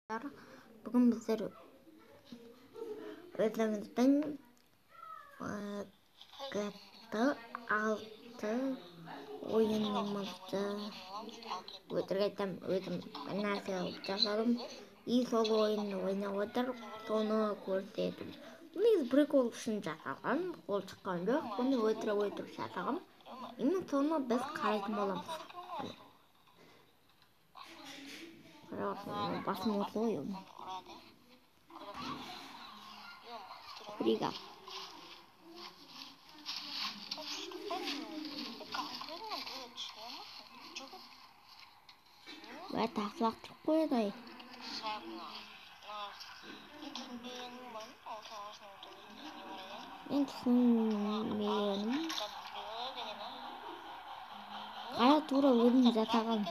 Бүгін біздер өзіміздің GTA 6 ойынымызды өтірік айтам, өзім нәрсе алып жасадым. И сол ойынды ойнап отыр, соны көрсетіп. Негізі прикол үшін жасалған, ол шыққан жоқ. Бұны өтірік жасағам. Именно соны біз қарайтын боламыз. Басым осы ғой ол. Курига. Бәрі тақсылақ тұрып қойды ай. Мен түсінмегенім. Қара тура өзім жасаған.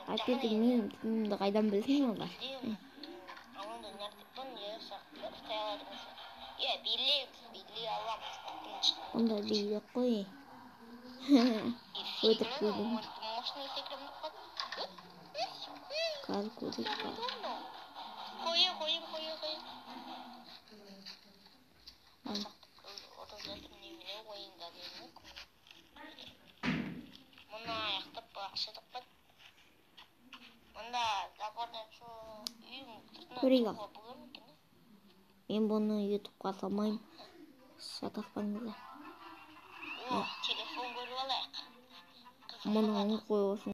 Әйтпесе мен түсінімді қайдан білсін олар. Онда дейді қой. Өтірік білдім. Қазір көрейік па. Көрейік ал. Мен бұны ютубқа салмайым. Шатаспаңыздар. Мұны оң қой olsun.